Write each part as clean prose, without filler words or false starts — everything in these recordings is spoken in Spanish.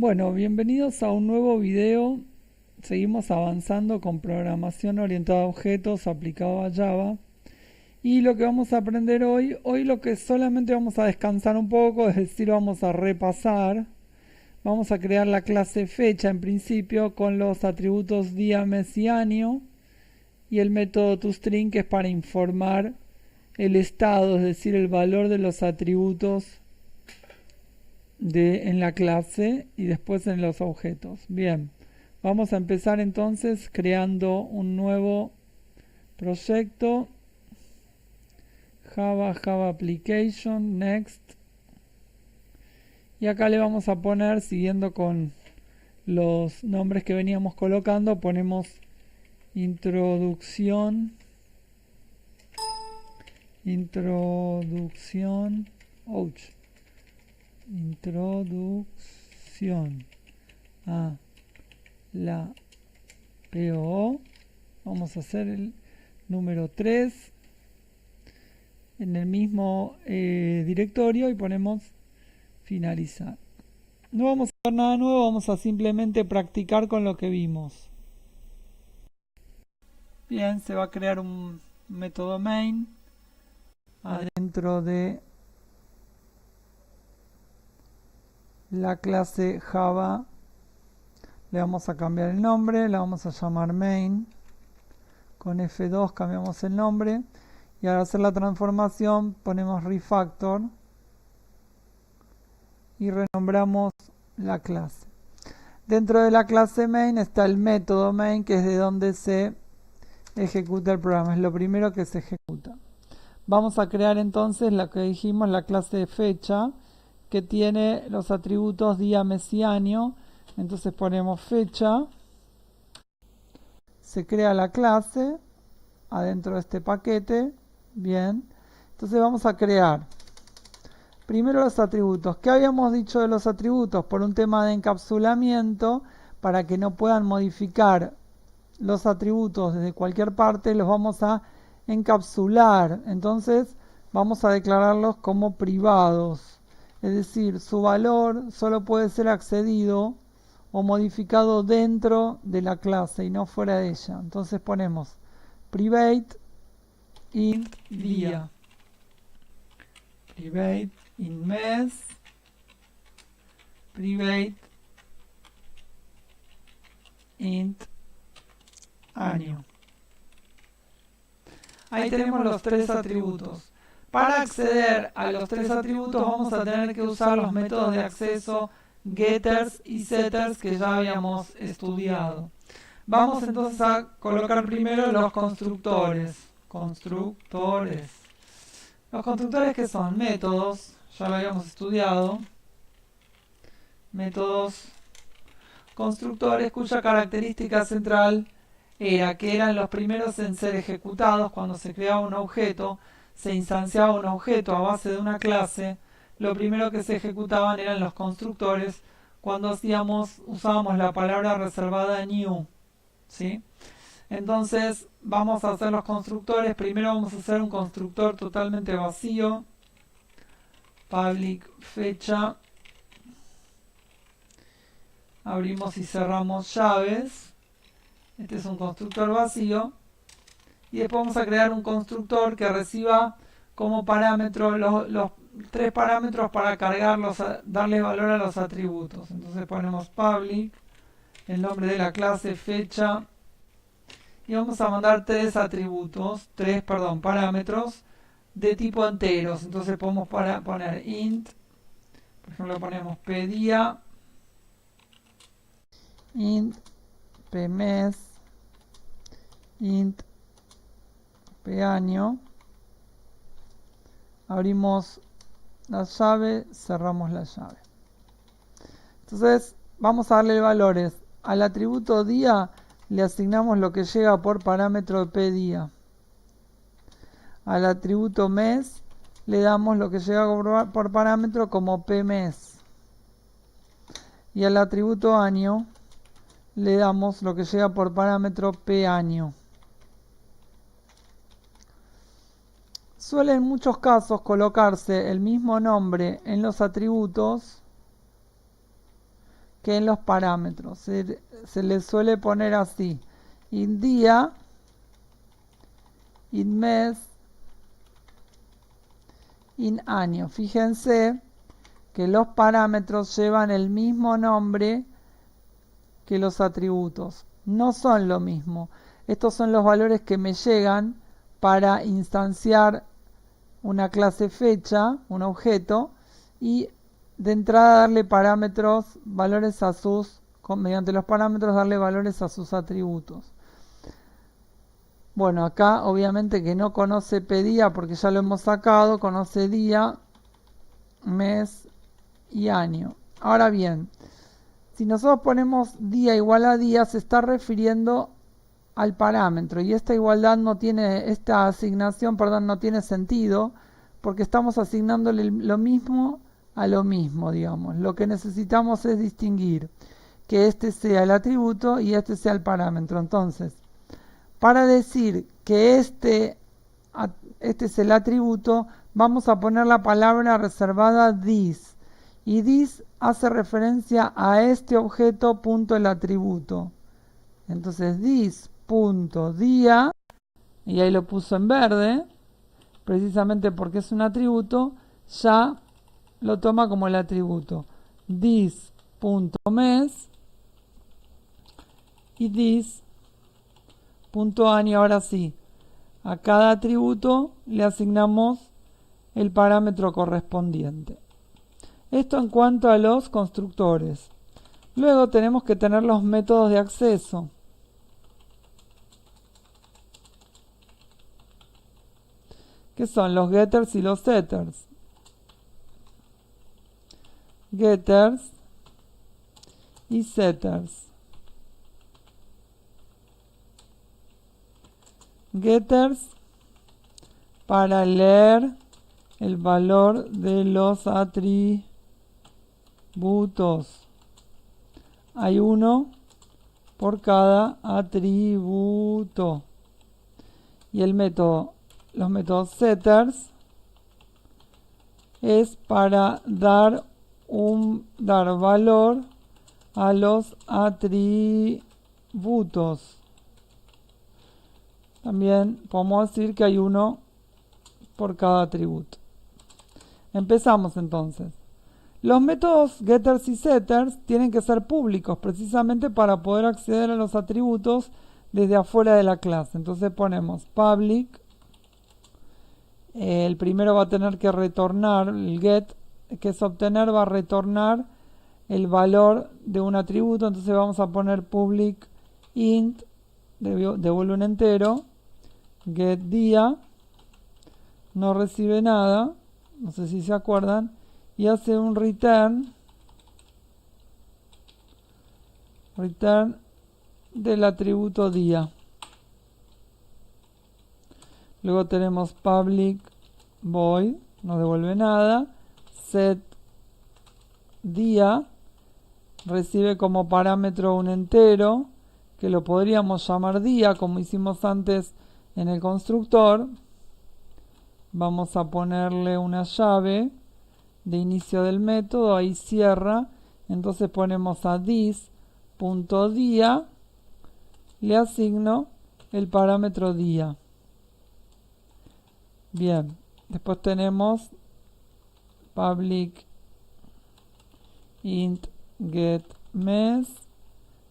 Bueno, bienvenidos a un nuevo video. Seguimos avanzando con programación orientada a objetos aplicado a Java. Y lo que vamos a aprender hoy lo que solamente vamos a descansar un poco, es decir, vamos a repasar. Vamos a crear la clase fecha en principio con los atributos día, mes y año. Y el método toString, que es para informar el estado, es decir, el valor de los atributos en la clase y después en los objetos. Bien, vamos a empezar entonces creando un nuevo proyecto. Java Application, Next. Y acá le vamos a poner, siguiendo con los nombres que veníamos colocando, ponemos introducción, introducción, introducción a la POO. Vamos a hacer el número 3 en el mismo directorio y ponemos finalizar. No vamos a hacer nada nuevo, vamos a simplemente practicar con lo que vimos. Bien, se va a crear un método main adentro de la clase Java. Le vamos a cambiar el nombre, la vamos a llamar main. Con F2 cambiamos el nombre y al hacer la transformación ponemos refactor y renombramos la clase. Dentro de la clase main está el método main, que es de donde se ejecuta el programa, es lo primero que se ejecuta. Vamos a crear entonces la que dijimos, la clase de fecha, que tiene los atributos día, mes y año. Entonces ponemos fecha, se crea la clase adentro de este paquete. Bien, entonces vamos a crear primero los atributos. ¿Qué habíamos dicho de los atributos? Por un tema de encapsulamiento, para que no puedan modificar los atributos desde cualquier parte, los vamos a encapsular. Entonces vamos a declararlos como privados. Es decir, su valor solo puede ser accedido o modificado dentro de la clase y no fuera de ella. Entonces ponemos private int día, private int mes, private int año. Ahí tenemos los tres atributos. Para acceder a los tres atributos vamos a tener que usar los métodos de acceso getters y setters que ya habíamos estudiado. Vamos entonces a colocar primero los constructores. Los constructores, que son métodos, ya lo habíamos estudiado. Métodos constructores cuya característica central era que eran los primeros en ser ejecutados. Cuando se creaba un objeto, se instanciaba un objeto a base de una clase, lo primero que se ejecutaban eran los constructores cuando usábamos la palabra reservada new, ¿sí? Entonces vamos a hacer los constructores. Primero vamos a hacer un constructor totalmente vacío, public fecha, abrimos y cerramos llaves. Este es un constructor vacío. Y después vamos a crear un constructor que reciba como parámetro los tres parámetros para darle valor a los atributos. Entonces ponemos public, el nombre de la clase, fecha, y vamos a mandar tres parámetros de tipo enteros. Entonces podemos poner int, por ejemplo ponemos pdía, int pmes, int año. Abrimos la llave, cerramos la llave. Entonces vamos a darle valores. Al atributo día le asignamos lo que llega por parámetro de pdía. Al atributo mes le damos lo que llega por parámetro como pmes. Y al atributo año le damos lo que llega por parámetro paño. Suele en muchos casos colocarse el mismo nombre en los atributos que en los parámetros. Se les suele poner así: in día, in mes, in año. Fíjense que los parámetros llevan el mismo nombre que los atributos. No son lo mismo. Estos son los valores que me llegan para instanciar una clase fecha, un objeto, y de entrada darle parámetros, valores a sus, mediante los parámetros darle valores a sus atributos. Bueno, acá obviamente que no conoce pedía porque ya lo hemos sacado, conoce día, mes y año. Ahora bien, si nosotros ponemos día igual a día, se está refiriendo al parámetro y esta igualdad no tiene, esta asignación, perdón, no tiene sentido porque estamos asignándole lo mismo a lo mismo, digamos. Lo que necesitamos es distinguir que este sea el atributo y este sea el parámetro. Entonces, para decir que este es el atributo, vamos a poner la palabra reservada this. Y this hace referencia a este objeto punto el atributo. Entonces this punto día, y ahí lo puso en verde, precisamente porque es un atributo, ya lo toma como el atributo. This punto mes y this punto año. Ahora sí, a cada atributo le asignamos el parámetro correspondiente. Esto en cuanto a los constructores. Luego tenemos que tener los métodos de acceso. Que son los getters y los setters. Getters y setters. Getters para leer el valor de los atributos. Hay uno por cada atributo. Y el método, los métodos setters es para dar valor a los atributos. También podemos decir que hay uno por cada atributo. Empezamos entonces. Los métodos getters y setters tienen que ser públicos precisamente para poder acceder a los atributos desde afuera de la clase. Entonces ponemos public. El primero va a tener que retornar, el get, que es obtener, va a retornar el valor de un atributo. Entonces vamos a poner public int, devuelve un entero, get día, no recibe nada, no sé si se acuerdan, y hace un return del atributo día. Luego tenemos public void, no devuelve nada, set día, recibe como parámetro un entero, que lo podríamos llamar día, como hicimos antes en el constructor. Vamos a ponerle una llave de inicio del método, ahí cierra, entonces ponemos a this.día, le asigno el parámetro día. Bien, después tenemos public int get mes,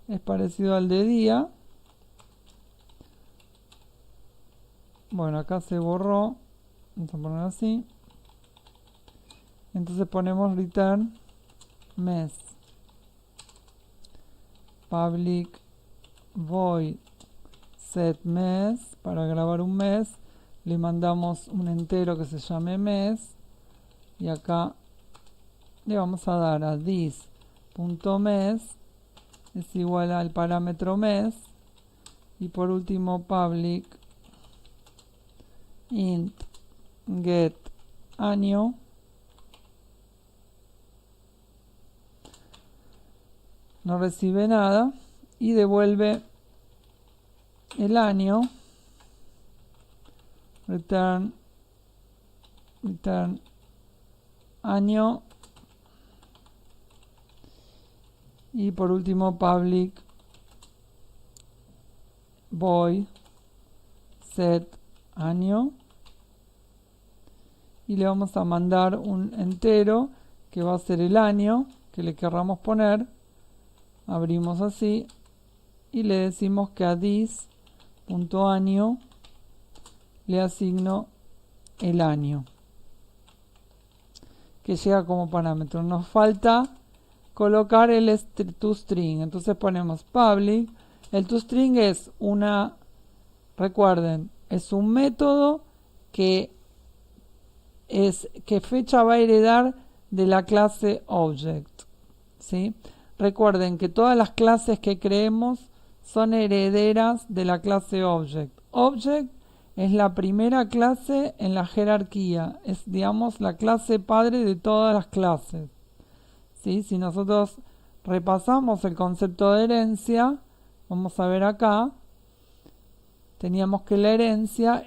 es parecido al de día. Bueno, acá se borró, vamos a poner así. Entonces ponemos return mes. Public void set mes, para grabar un mes, le mandamos un entero que se llame mes, y acá le vamos a dar a this.mes es igual al parámetro mes, y por último public int get año, no recibe nada y devuelve el año, return año, Y por último public void set año. Y le vamos a mandar un entero que va a ser el año que le querramos poner. Abrimos así y le decimos que a this.año le asigno el año que llega como parámetro. Nos falta colocar el toString. Entonces ponemos public. El toString es recuerden, es un método que qué fecha va a heredar de la clase object. ¿Sí? Recuerden que todas las clases que creemos son herederas de la clase object. Object es la primera clase en la jerarquía. Es, digamos, la clase padre de todas las clases. ¿Sí? Si nosotros repasamos el concepto de herencia, vamos a ver acá, teníamos que la herencia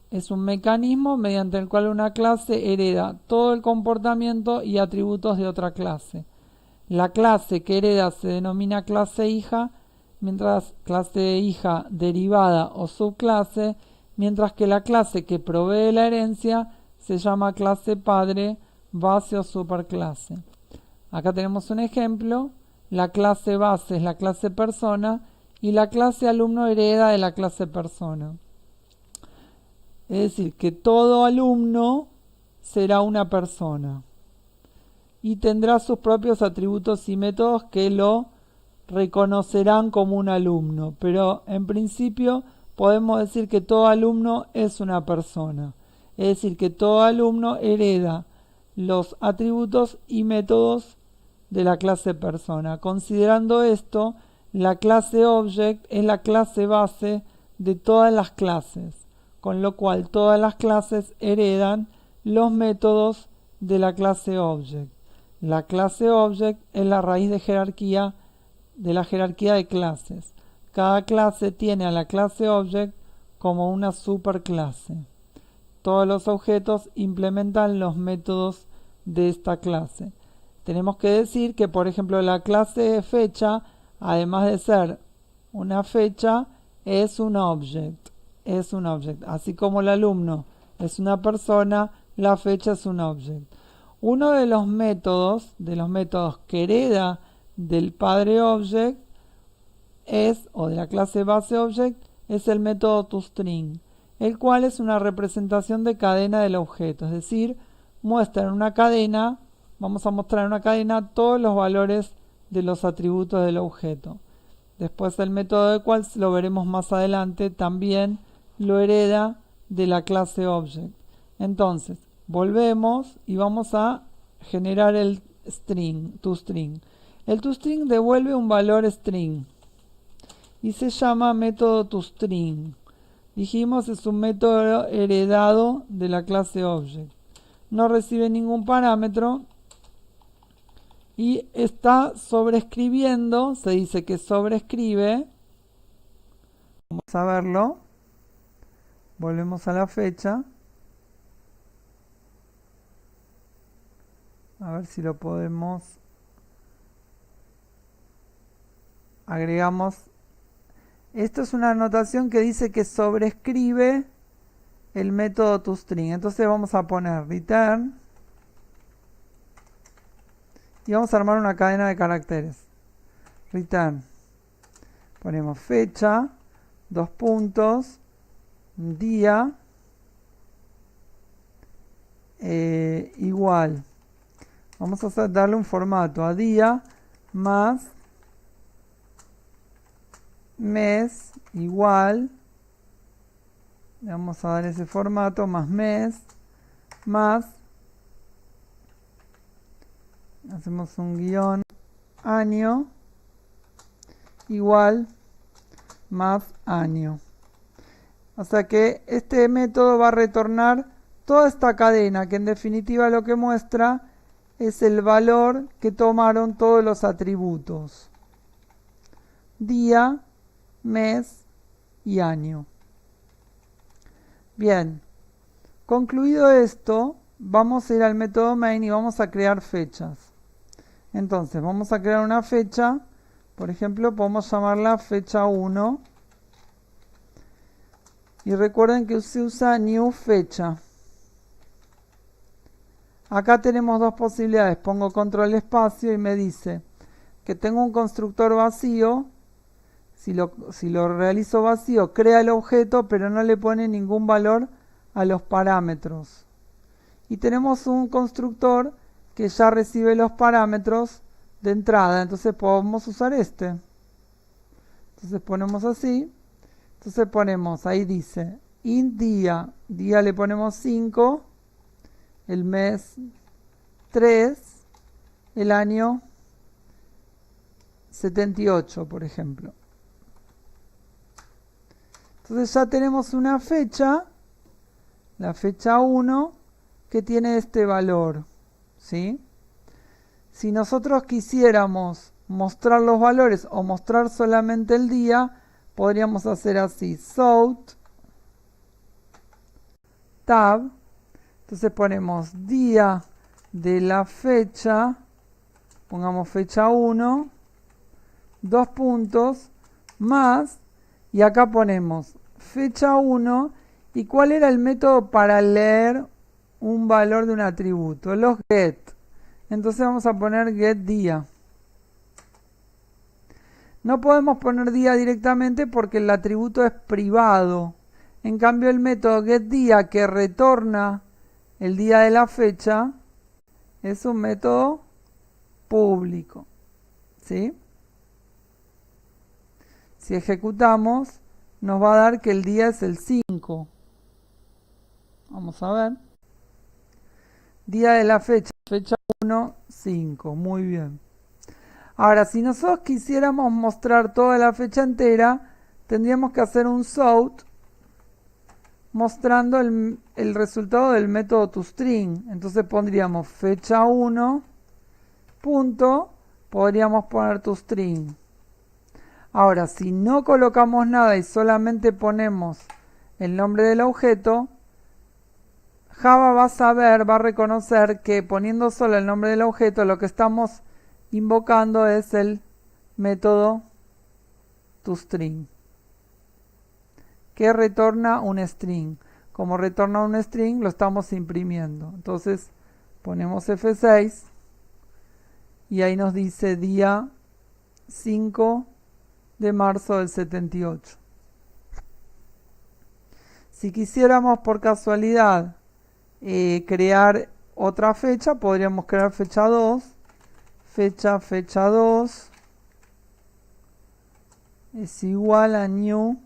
es un mecanismo mediante el cual una clase hereda todo el comportamiento y atributos de otra clase. La clase que hereda se denomina clase hija, mientras clase hija derivada o subclase, mientras que la clase que provee la herencia se llama clase padre, base o superclase. Acá tenemos un ejemplo. La clase base es la clase persona y la clase alumno hereda de la clase persona. Es decir, que todo alumno será una persona y tendrá sus propios atributos y métodos que lo reconocerán como un alumno, pero en principio podemos decir que todo alumno es una persona. Es decir, que todo alumno hereda los atributos y métodos de la clase persona. Considerando esto, la clase object es la clase base de todas las clases, con lo cual todas las clases heredan los métodos de la clase object. La clase object es la raíz de jerarquía de la jerarquía de clases. Cada clase tiene a la clase object como una superclase. Todos los objetos implementan los métodos de esta clase. Tenemos que decir que, por ejemplo, la clase fecha, además de ser una fecha, es un object. Es un object. Así como el alumno es una persona, la fecha es un object. Uno de los métodos que hereda del padre object o de la clase base object, es el método toString, el cual es una representación de cadena del objeto. Es decir, vamos a mostrar en una cadena todos los valores de los atributos del objeto. Después el método del cual, lo veremos más adelante, también lo hereda de la clase object. Entonces, volvemos y vamos a generar el toString. El toString devuelve un valor string y se llama método toString. Dijimos, es un método heredado de la clase object. No recibe ningún parámetro y está sobreescribiendo, se dice que sobreescribe. Vamos a verlo. Volvemos a la fecha. A ver si lo podemos. Agregamos. Esto es una anotación que dice que sobreescribe el método toString. Entonces vamos a poner return y vamos a armar una cadena de caracteres. Return. Ponemos fecha, dos puntos, día, igual. Vamos a darle un formato a día más mes igual. Le vamos a dar ese formato más mes más. Hacemos un guión año igual más año. O sea que este método va a retornar toda esta cadena, que en definitiva lo que muestra es el valor que tomaron todos los atributos. Día, mes y año. Bien, concluido esto, vamos a ir al método main y vamos a crear fechas. Entonces vamos a crear una fecha. Por ejemplo, podemos llamarla fecha 1. Y recuerden que se usa new fecha. Acá tenemos dos posibilidades. Pongo control espacio y me dice que tengo un constructor vacío. Si lo realizo vacío, crea el objeto, pero no le pone ningún valor a los parámetros. Y tenemos un constructor que ya recibe los parámetros de entrada. Entonces podemos usar este. Entonces ponemos así. Entonces ponemos, ahí dice, int día. Día le ponemos 5. El mes 3. El año 78, por ejemplo. Entonces ya tenemos una fecha, la fecha 1, que tiene este valor, ¿sí? Si nosotros quisiéramos mostrar los valores o mostrar solamente el día, podríamos hacer así, south, tab, entonces ponemos día de la fecha, pongamos fecha 1, 2 puntos, más, y acá ponemos fecha 1, y cuál era el método para leer un valor de un atributo, los get. Entonces vamos a poner get día. No podemos poner día directamente porque el atributo es privado. En cambio el método getDía que retorna el día de la fecha es un método público. ¿Sí? Si ejecutamos nos va a dar que el día es el 5. Vamos a ver. Día de la fecha, fecha 1, 5. Muy bien. Ahora, si nosotros quisiéramos mostrar toda la fecha entera, tendríamos que hacer un south mostrando el resultado del método toString. Entonces pondríamos fecha 1, punto, podríamos poner toString. Ahora, si no colocamos nada y solamente ponemos el nombre del objeto, Java va a saber, va a reconocer que poniendo solo el nombre del objeto, lo que estamos invocando es el método toString, que retorna un string. Como retorna un string, lo estamos imprimiendo. Entonces ponemos F6 y ahí nos dice día 5 de marzo del 78. Si quisiéramos por casualidad crear otra fecha, podríamos crear fecha 2. Fecha 2 es igual a new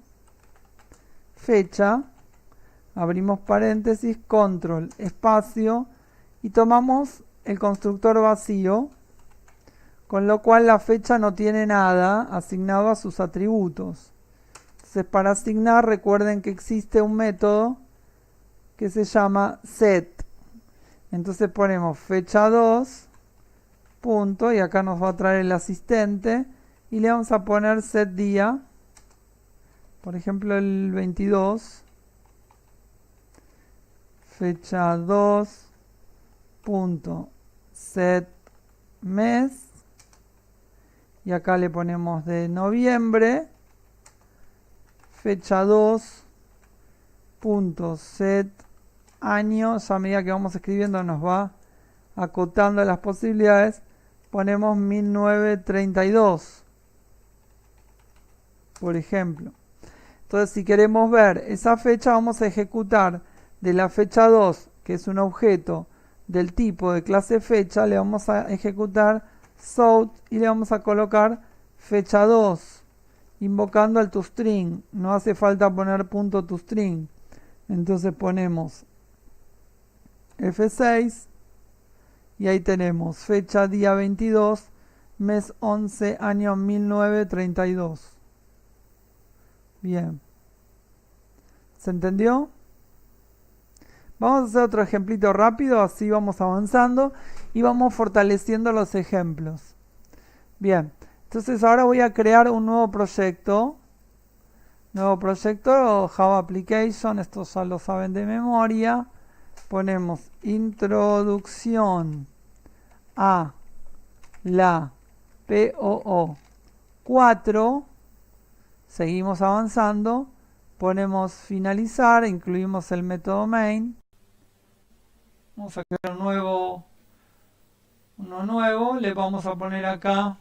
fecha, abrimos paréntesis, control, espacio, y tomamos el constructor vacío, con lo cual la fecha no tiene nada asignado a sus atributos. Entonces para asignar recuerden que existe un método que se llama set. Entonces ponemos fecha 2, punto, y acá nos va a traer el asistente, y le vamos a poner set día, por ejemplo el 22, fecha 2, punto, set mes, y acá le ponemos de noviembre, fecha 2, punto, set año. Ya a medida que vamos escribiendo nos va acotando las posibilidades. Ponemos 1932, por ejemplo. Entonces si queremos ver esa fecha, vamos a ejecutar de la fecha 2, que es un objeto del tipo de clase fecha, le vamos a ejecutar south y le vamos a colocar fecha 2, invocando al toString. No hace falta poner punto toString. Entonces ponemos F6 y ahí tenemos fecha día 22, mes 11, año 1932. Bien. ¿Se entendió? Vamos a hacer otro ejemplito rápido, así vamos avanzando y vamos fortaleciendo los ejemplos. Bien, entonces ahora voy a crear un nuevo proyecto. Nuevo proyecto Java Application, esto ya lo saben de memoria. Ponemos introducción a la POO 4, seguimos avanzando, ponemos finalizar, incluimos el método main, vamos a crear uno nuevo, le vamos a poner acá,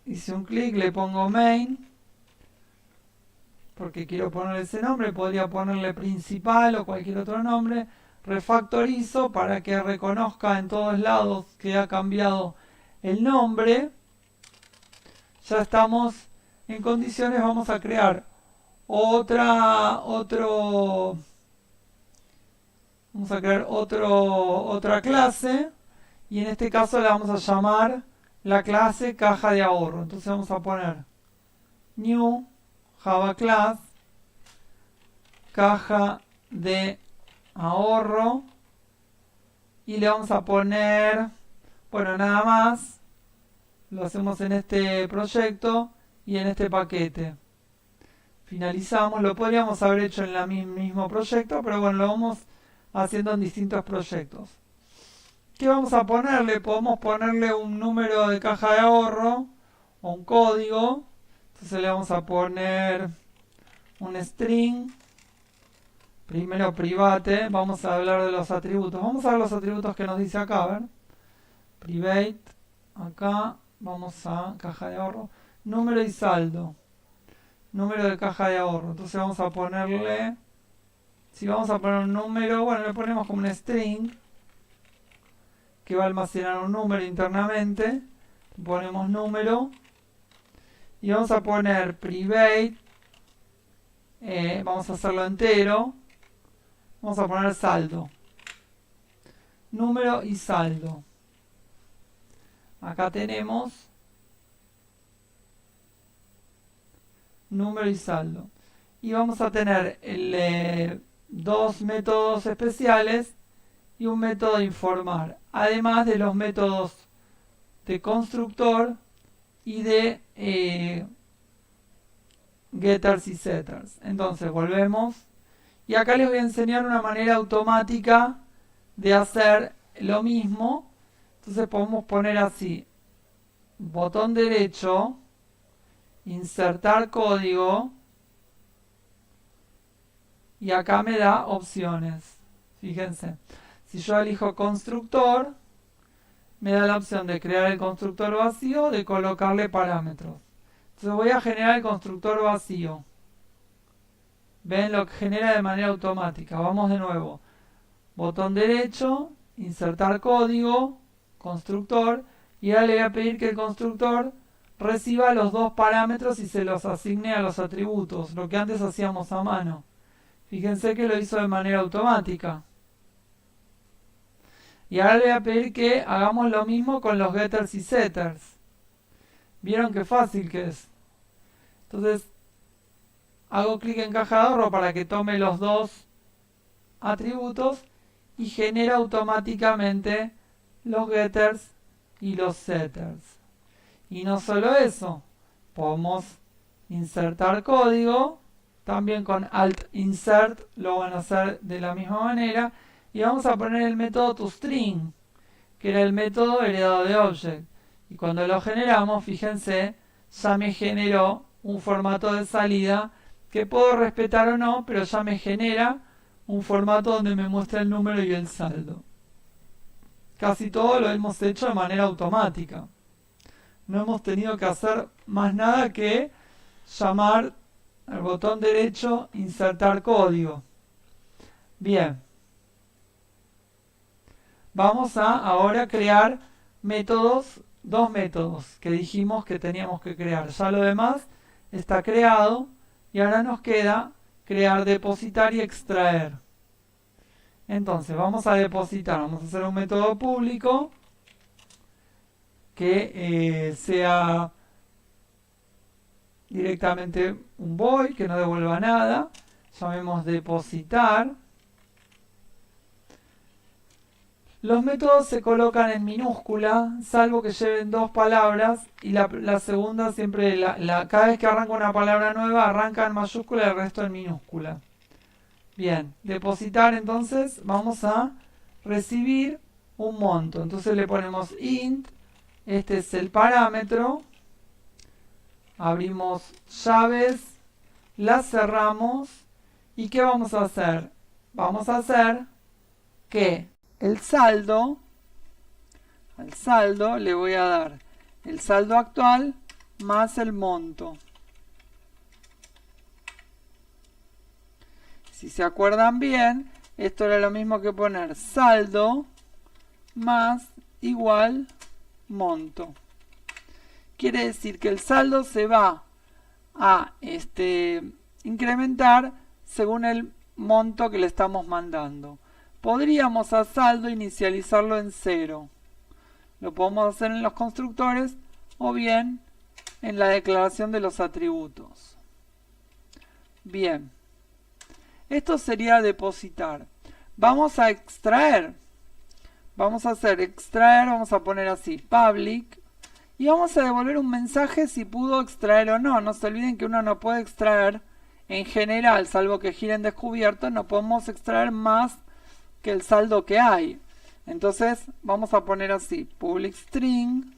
hice un clic, le pongo main, porque quiero ponerle ese nombre, podría ponerle principal o cualquier otro nombre, refactorizo para que reconozca en todos lados que ha cambiado el nombre. Ya estamos en condiciones, vamos a crear otra clase, y en este caso la vamos a llamar la clase caja de ahorro. Entonces vamos a poner new Java class caja de ahorro, y le vamos a poner, bueno, nada más, lo hacemos en este proyecto y en este paquete. Finalizamos, lo podríamos haber hecho en el mismo proyecto, pero bueno, lo vamos haciendo en distintos proyectos. ¿Qué vamos a ponerle? Podemos ponerle un número de caja de ahorro o un código. Entonces le vamos a poner un string. Primero private, vamos a hablar de los atributos. Vamos a ver los atributos que nos dice acá, a ver. Private, acá, vamos a caja de ahorro. Número y saldo. Número de caja de ahorro. Entonces vamos a ponerle, si vamos a poner un número, bueno, le ponemos como un string que va a almacenar un número internamente. Ponemos número y vamos a poner private, vamos a hacerlo entero, vamos a poner saldo, número y saldo. Acá tenemos número y saldo, y vamos a tener dos métodos especiales y un método de informar, además de los métodos de constructor y de getters y setters. Entonces volvemos, y acá les voy a enseñar una manera automática de hacer lo mismo. Entonces podemos poner así, botón derecho, insertar código, y acá me da opciones. Fíjense, si yo elijo constructor, me da la opción de crear el constructor vacío, de colocarle parámetros. Entonces voy a generar el constructor vacío. Ven lo que genera de manera automática. Vamos de nuevo. Botón derecho, insertar código, constructor, y ahora le voy a pedir que el constructor reciba los dos parámetros y se los asigne a los atributos, lo que antes hacíamos a mano. Fíjense que lo hizo de manera automática. Y ahora le voy a pedir que hagamos lo mismo con los getters y setters. ¿Vieron qué fácil que es? Entonces, hago clic en caja de ahorro para que tome los dos atributos y genera automáticamente los getters y los setters. Y no solo eso, podemos insertar código, también con alt insert lo van a hacer de la misma manera, y vamos a poner el método toString, que era el método heredado de object, y cuando lo generamos, fíjense, ya me generó un formato de salida que puedo respetar o no, pero ya me genera un formato donde me muestra el número y el saldo. Casi todo lo hemos hecho de manera automática. No hemos tenido que hacer más nada que llamar al botón derecho, insertar código. Bien. Vamos a ahora crear métodos, dos métodos que dijimos que teníamos que crear. Ya lo demás está creado y ahora nos queda crear, depositar y extraer. Entonces vamos a depositar, vamos a hacer un método público que sea directamente un void, que no devuelva nada. Llamemos depositar. Los métodos se colocan en minúscula, salvo que lleven dos palabras, y la segunda siempre, cada vez que arranca una palabra nueva, arranca en mayúscula y el resto en minúscula. Bien, depositar, entonces vamos a recibir un monto. Entonces le ponemos int Este es el parámetro. Abrimos llaves, las cerramos. ¿Y qué vamos a hacer? Vamos a hacer que al saldo le voy a dar el saldo actual más el monto. Si se acuerdan bien, esto era lo mismo que poner saldo más igual monto. Quiere decir que el saldo se va a incrementar según el monto que le estamos mandando. Podríamos a saldo inicializarlo en 0. Lo podemos hacer en los constructores o bien en la declaración de los atributos. Bien. Esto sería depositar. Vamos a extraer. Vamos a hacer extraer, vamos a poner así, public. Y vamos a devolver un mensaje si pudo extraer o no. No se olviden que uno no puede extraer en general, salvo que gire en descubierto, no podemos extraer más que el saldo que hay. Entonces vamos a poner así, public string,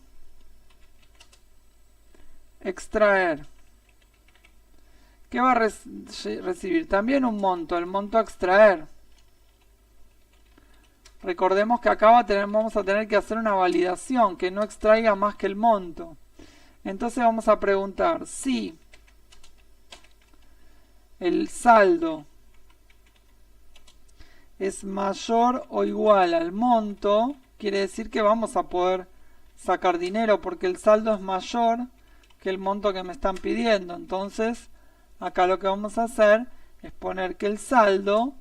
extraer. ¿Qué va a recibir? También un monto, el monto a extraer. Recordemos que acá vamos a tener que hacer una validación, que no extraiga más que el monto. Entonces vamos a preguntar si el saldo es mayor o igual al monto, quiere decir que vamos a poder sacar dinero porque el saldo es mayor que el monto que me están pidiendo. Entonces, acá lo que vamos a hacer es poner que el saldo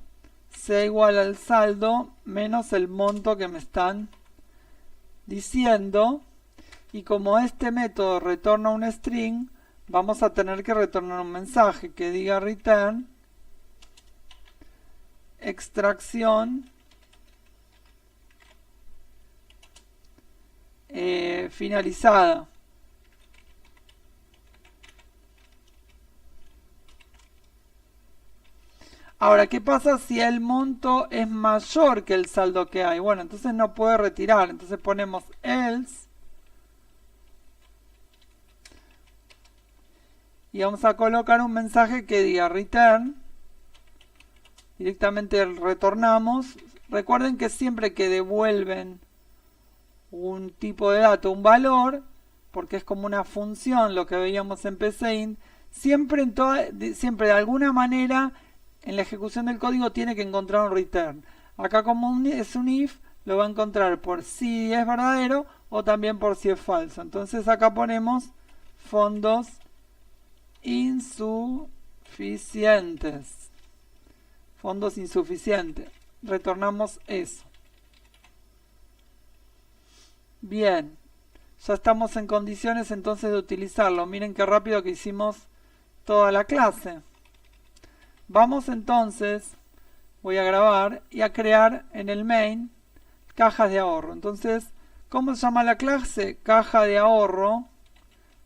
sea igual al saldo menos el monto que me están diciendo. Y como este método retorna un string, vamos a tener que retornar un mensaje que diga return extracción finalizada. Ahora, ¿qué pasa si el monto es mayor que el saldo que hay? Bueno, entonces no puede retirar. Entonces ponemos else. Y vamos a colocar un mensaje que diga return. Directamente retornamos. Recuerden que siempre que devuelven un tipo de dato, un valor, porque es como una función, lo que veíamos en PCInt, siempre de alguna manera en la ejecución del código tiene que encontrar un return. Acá como es un if, lo va a encontrar por si es verdadero o también por si es falso. Entonces acá ponemos fondos insuficientes. Fondos insuficientes. Retornamos eso. Bien. Ya estamos en condiciones entonces de utilizarlo. Miren qué rápido que hicimos toda la clase. Vamos entonces, voy a grabar y a crear en el main cajas de ahorro. Entonces, ¿cómo se llama la clase? Caja de ahorro.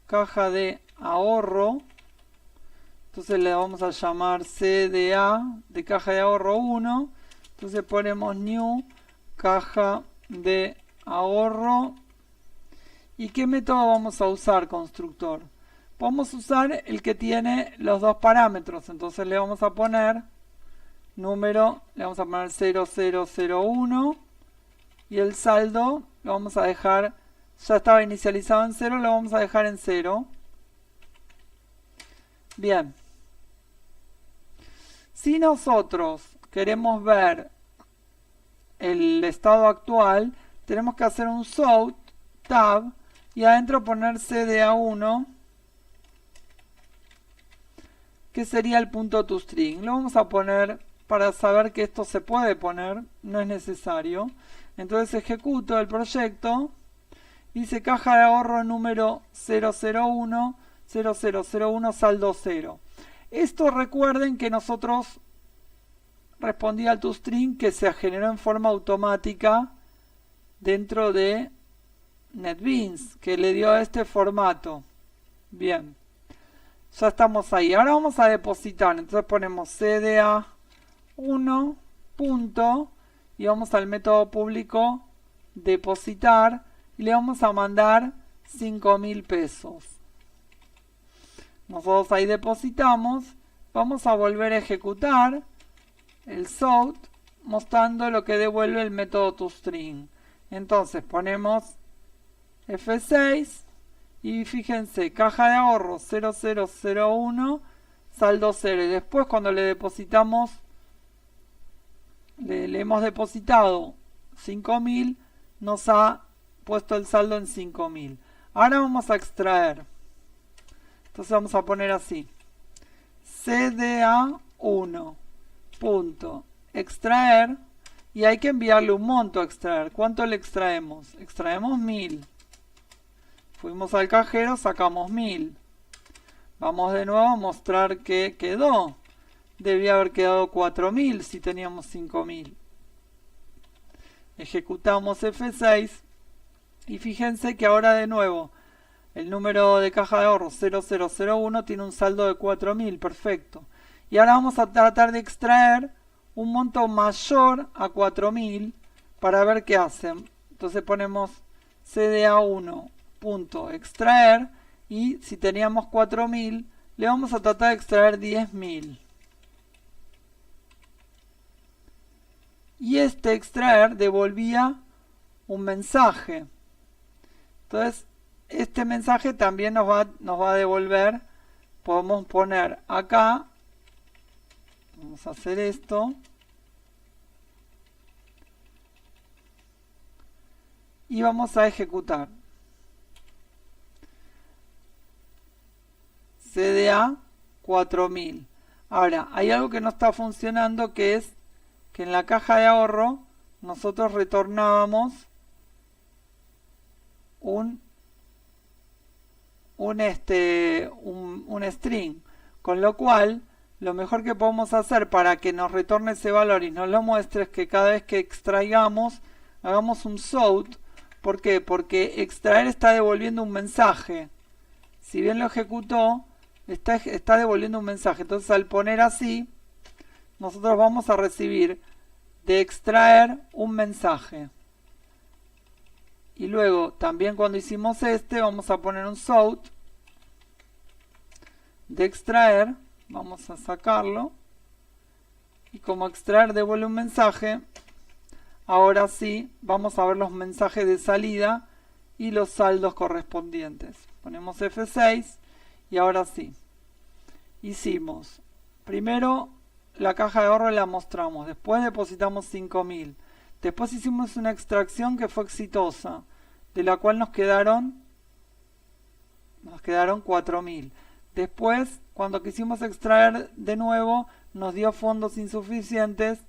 Caja de ahorro. Entonces le vamos a llamar CDA de caja de ahorro 1. Entonces ponemos new caja de ahorro. ¿Y qué método vamos a usar, constructor? Vamos a usar el que tiene los dos parámetros. Entonces le vamos a poner número, le vamos a poner 0001 y el saldo lo vamos a dejar, ya estaba inicializado en 0, lo vamos a dejar en 0. Bien. Si nosotros queremos ver el estado actual, tenemos que hacer un sort tab y adentro poner CDA1, que sería el punto toString. Lo vamos a poner para saber que esto se puede poner, no es necesario. Entonces ejecuto el proyecto, dice caja de ahorro número 001, 0001 saldo 0. Esto recuerden que nosotros respondía al toString que se generó en forma automática dentro de NetBeans, que le dio este formato. Bien. Ya estamos ahí. Ahora vamos a depositar. Entonces ponemos CDA1 punto y vamos al método público depositar, y le vamos a mandar 5.000 pesos. Nosotros ahí depositamos, vamos a volver a ejecutar el SOUT mostrando lo que devuelve el método toString. Entonces ponemos F6 y fíjense, caja de ahorro 0001, saldo 0. Y después cuando le depositamos, le hemos depositado 5.000, nos ha puesto el saldo en 5.000. Ahora vamos a extraer. Entonces vamos a poner así. CDA1 punto extraer, y hay que enviarle un monto a extraer. ¿Cuánto le extraemos? Extraemos 1.000. Fuimos al cajero, sacamos 1.000. Vamos de nuevo a mostrar que quedó. Debía haber quedado 4.000 si teníamos 5.000. Ejecutamos F6 y fíjense que ahora de nuevo el número de caja de ahorro 0001 tiene un saldo de 4.000, perfecto. Y ahora vamos a tratar de extraer un monto mayor a 4.000 para ver qué hacen. Entonces ponemos CDA1.extraer y si teníamos 4.000 le vamos a tratar de extraer 10.000. Y este extraer devolvía un mensaje. Entonces este mensaje también nos va a devolver. Podemos poner acá, vamos a hacer esto, y vamos a ejecutar CDA 4.000. Ahora, hay algo que no está funcionando, que es que en la caja de ahorro nosotros retornábamos un string, con lo cual lo mejor que podemos hacer para que nos retorne ese valor y nos lo muestre es que cada vez que extraigamos hagamos un SOUT. ¿Por qué? Porque extraer está devolviendo un mensaje. Si bien lo ejecutó, está devolviendo un mensaje. Entonces al poner así, nosotros vamos a recibir de extraer un mensaje. Y luego, también cuando hicimos vamos a poner un SOUT de extraer. Vamos a sacarlo. Y como extraer devuelve un mensaje, ahora sí vamos a ver los mensajes de salida y los saldos correspondientes. Ponemos F6 y ahora sí. Hicimos. Primero la caja de ahorro la mostramos. Después depositamos 5.000. Después hicimos una extracción que fue exitosa, de la cual nos quedaron 4.000. Después, cuando quisimos extraer de nuevo, nos dio fondos insuficientes,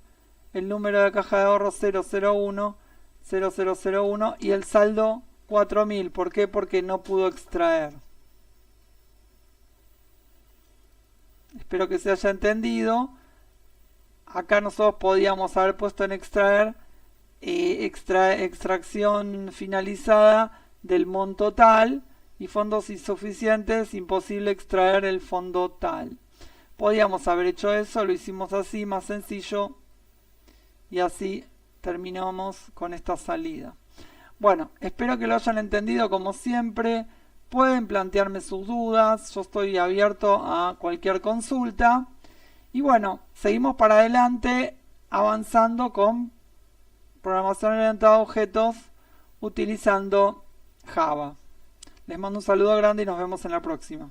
el número de caja de ahorro 0001 y el saldo 4.000. ¿Por qué? Porque no pudo extraer. Espero que se haya entendido. Acá nosotros podíamos haber puesto en extraer extracción finalizada del monto tal y fondos insuficientes, imposible extraer el fondo tal. Podíamos haber hecho eso, lo hicimos así, más sencillo, y así terminamos con esta salida. Bueno, espero que lo hayan entendido. Como siempre, pueden plantearme sus dudas, yo estoy abierto a cualquier consulta. Y bueno, seguimos para adelante avanzando con programación orientada a objetos utilizando Java. Les mando un saludo grande y nos vemos en la próxima.